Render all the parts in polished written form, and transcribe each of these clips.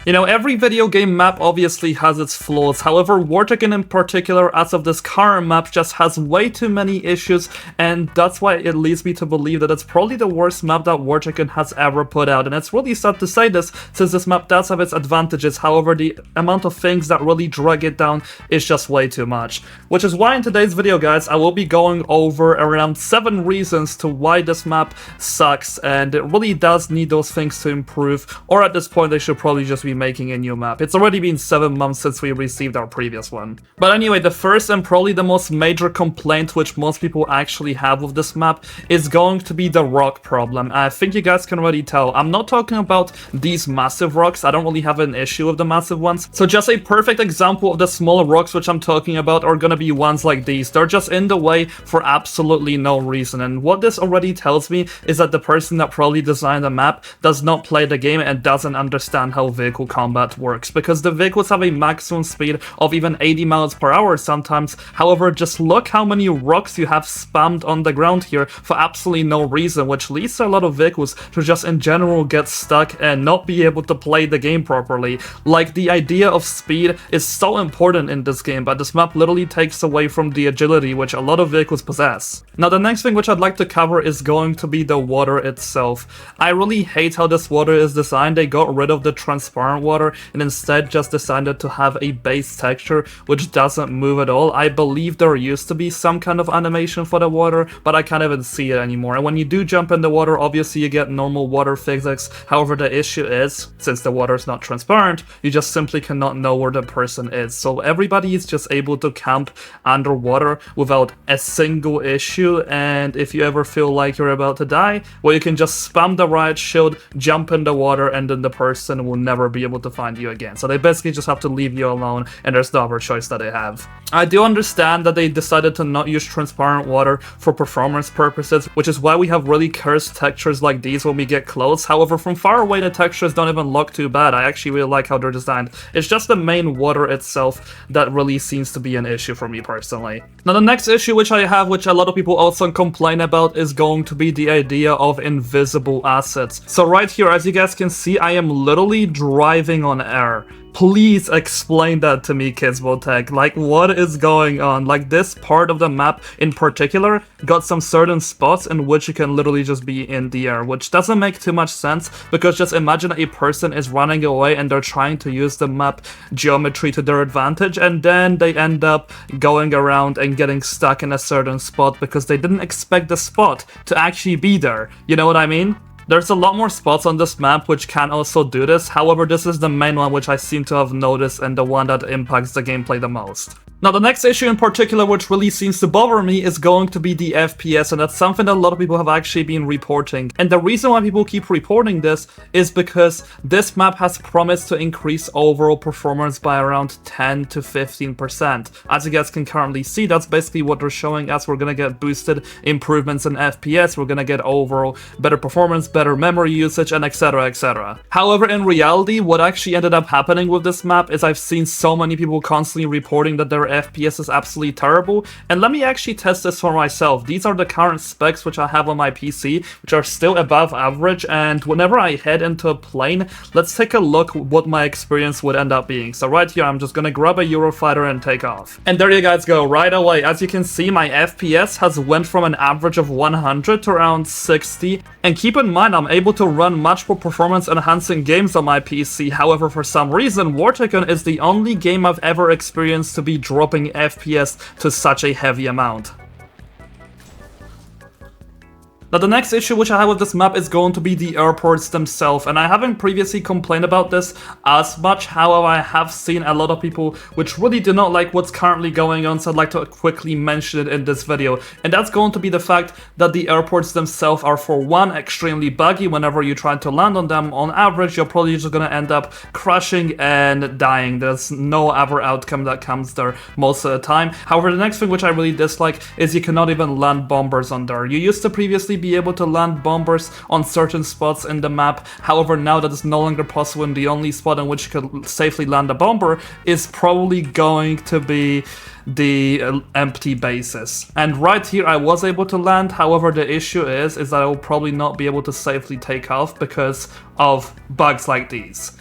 You know, every video game map obviously has its flaws, however Wartaken in particular, as of this current map, just has way too many issues, and that's why it leads me to believe that it's probably the worst map that Wartaken has ever put out. And it's really sad to say this, since this map does have its advantages, however the amount of things that really drag it down is just way too much. Which is why in today's video, guys, I will be going over around 7 reasons to why this map sucks, and it really does need those things to improve, or at this point they should probably just be making a new map. It's already been 7 months since we received our previous one. But anyway, the first and probably the most major complaint which most people actually have with this map is going to be the rock problem. I think you guys can already tell. I'm not talking about these massive rocks. I don't really have an issue with the massive ones. So just a perfect example of the small rocks which I'm talking about are gonna be ones like these. They're just in the way for absolutely no reason. And what this already tells me is that the person that probably designed the map does not play the game and doesn't understand how vehicle combat works, because the vehicles have a maximum speed of even 80 miles per hour sometimes. However, just look how many rocks you have spammed on the ground here for absolutely no reason, which leads to a lot of vehicles to just in general get stuck and not be able to play the game properly. Like, the idea of speed is so important in this game, but this map literally takes away from the agility which a lot of vehicles possess. Now, the next thing which I'd like to cover is going to be the water itself. I really hate how this water is designed. They got rid of the transparent water and instead just decided to have a base texture which doesn't move at all. I believe there used to be some kind of animation for the water, but I can't even see it anymore. And when you do jump in the water, obviously you get normal water physics. However, the issue is, since the water is not transparent, you just simply cannot know where the person is. So everybody is just able to camp underwater without a single issue, and if you ever feel like you're about to die, well, you can just spam the riot shield, jump in the water, and then the person will never be able to find you again. So they basically just have to leave you alone, and there's no other choice that they have. I do understand that they decided to not use transparent water for performance purposes, which is why we have really cursed textures like these when we get close. However, from far away the textures don't even look too bad. I actually really like how they're designed. It's just the main water itself that really seems to be an issue for me personally. Now, the next issue which I have, which a lot of people also complain about, is going to be the idea of invisible assets. So right here, as you guys can see, I am literally driving on air. Please explain that to me, Kizbotech. Like, what is going on? Like, this part of the map in particular got some certain spots in which you can literally just be in the air, which doesn't make too much sense, because just imagine a person is running away and they're trying to use the map geometry to their advantage, and then they end up going around and getting stuck in a certain spot because they didn't expect the spot to actually be there. You know what I mean? There's a lot more spots on this map which can also do this, however this is the main one which I seem to have noticed and the one that impacts the gameplay the most. Now, the next issue in particular which really seems to bother me is going to be the FPS, and that's something that a lot of people have actually been reporting. And the reason why people keep reporting this is because this map has promised to increase overall performance by around 10 to 15%. As you guys can currently see, that's basically what they're showing us. We're gonna get boosted improvements in FPS, we're gonna get overall better performance, better memory usage, and etc, etc. However, in reality, what actually ended up happening with this map is I've seen so many people constantly reporting that their FPS is absolutely terrible, and let me actually test this for myself. These are the current specs which I have on my PC, which are still above average, and whenever I head into a plane, let's take a look what my experience would end up being. So right here, I'm just gonna grab a Eurofighter and take off. And there you guys go, right away. As you can see, my FPS has went from an average of 100 to around 60, and keep in mind, I'm able to run much more performance enhancing games on my PC. However, for some reason, Wartaken is the only game I've ever experienced to be dropping FPS to such a heavy amount. Now, the next issue which I have with this map is going to be the airports themselves, and I haven't previously complained about this as much. However, I have seen a lot of people which really do not like what's currently going on, so I'd like to quickly mention it in this video. And that's going to be the fact that the airports themselves are, for one, extremely buggy. Whenever you try to land on them, on average, you're probably just gonna end up crashing and dying. There's no other outcome that comes there most of the time. However, the next thing which I really dislike is you cannot even land bombers on there. You used to previously be able to land bombers on certain spots in the map. However, now that is no longer possible, and the only spot in which you could safely land a bomber is probably going to be the empty bases. And right here I was able to land. However, the issue is that I will probably not be able to safely take off because of bugs like these.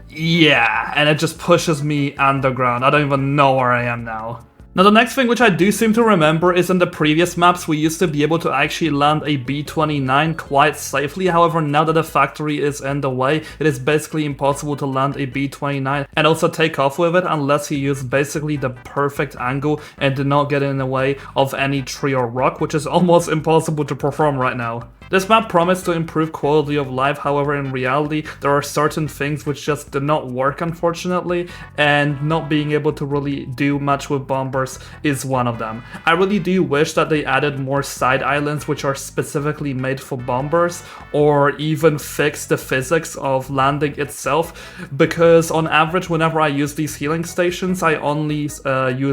Yeah, and it just pushes me underground. I don't even know where I am now. Now the next thing which I do seem to remember is in the previous maps we used to be able to actually land a B-29 quite safely, however now that the factory is in the way, it is basically impossible to land a B-29 and also take off with it unless you use basically the perfect angle and do not get in the way of any tree or rock, which is almost impossible to perform right now. This map promised to improve quality of life, however in reality there are certain things which just did not work unfortunately, and not being able to really do much with bombers is one of them. I really do wish that they added more side islands which are specifically made for bombers, or even fix the physics of landing itself, because on average whenever I use these healing stations I only use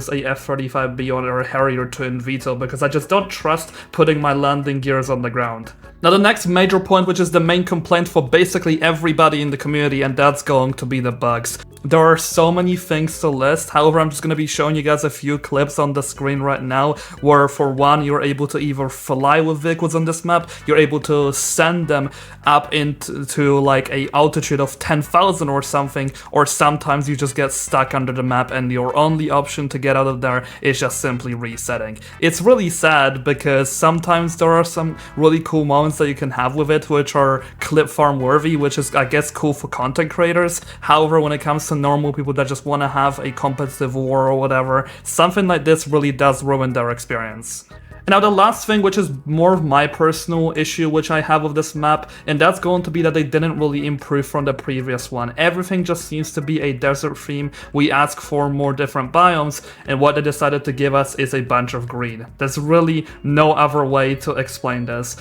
a F-35B or a Harrier twin VTOL because I just don't trust putting my landing gears on the ground. Now the next major point, which is the main complaint for basically everybody in the community, and that's going to be the bugs. There are so many things to list, however I'm just going to be showing you guys a few clips on the screen right now where for one you're able to either fly with vehicles on this map, you're able to send them up into like a altitude of 10,000 or something, or sometimes you just get stuck under the map and your only option to get out of there is just simply resetting. It's really sad because sometimes there are some really cool moments that you can have with it which are clip farm worthy, which is I guess cool for content creators. However, when it comes to normal people that just want to have a competitive war or whatever, something like this really does ruin their experience. And now the last thing, which is more of my personal issue which I have with this map, and that's going to be that they didn't really improve from the previous one. Everything just seems to be a desert theme. We ask for more different biomes, and what they decided to give us is a bunch of green. There's really no other way to explain this.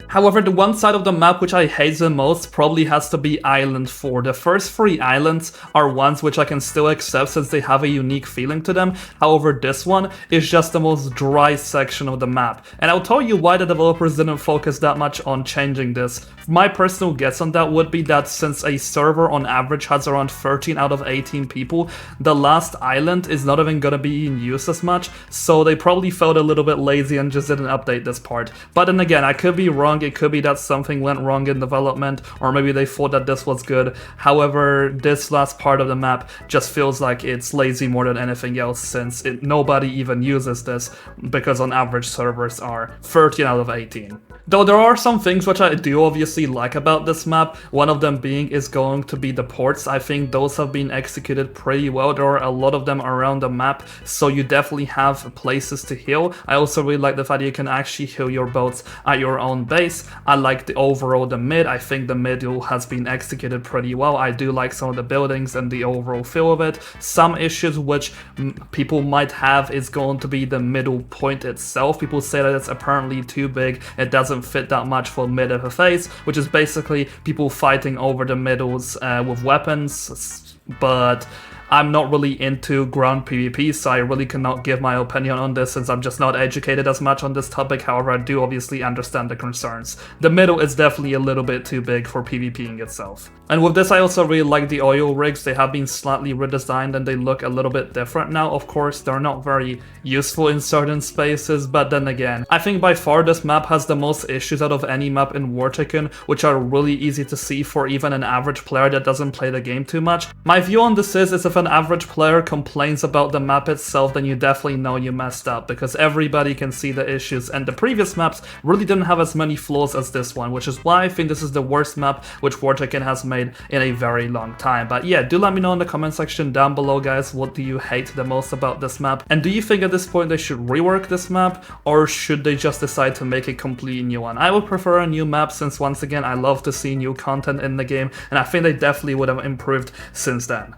However, the one side of the map which I hate the most probably has to be Island 4. The first 3 islands are ones which I can still accept since they have a unique feeling to them. However, this one is just the most dry section of the map. And I'll tell you why the developers didn't focus that much on changing this. My personal guess on that would be that since a server on average has around 13 out of 18 people, the last island is not even gonna be in use as much, so they probably felt a little bit lazy and just didn't update this part. But then again, I could be wrong. It could be that something went wrong in development, or maybe they thought that this was good. However, this last part of the map just feels like it's lazy more than anything else, since nobody even uses this, because on average servers are 13 out of 18. Though there are some things which I do obviously like about this map, one of them being is going to be the ports. I think those have been executed pretty well. There are a lot of them around the map, so you definitely have places to heal. I also really like the fact that you can actually heal your boats at your own base. I like the mid. I think the middle has been executed pretty well. I do like some of the buildings and the overall feel of it. Some issues which people might have is going to be the middle point itself. People say that it's apparently too big. It doesn't fit that much for mid FFAs, which is basically people fighting over the middles with weapons, but I'm not really into ground PvP, so I really cannot give my opinion on this since I'm just not educated as much on this topic. However, I do obviously understand the concerns. The middle is definitely a little bit too big for PvPing itself. And with this, I also really like the oil rigs. They have been slightly redesigned and they look a little bit different now. Of course, they're not very useful in certain spaces, but then again, I think by far this map has the most issues out of any map in Tycoon, which are really easy to see for even an average player that doesn't play the game too much. My view on this is if an average player complains about the map itself, then you definitely know you messed up, because everybody can see the issues, and the previous maps really didn't have as many flaws as this one, which is why I think this is the worst map which Tycoon has made in a very long time. But yeah, do let me know in the comment section down below, guys, what do you hate the most about this map, and do you think at this point they should rework this map, or should they just decide to make a completely new one? I would prefer a new map, since once again I love to see new content in the game, and I think they definitely would have improved since then.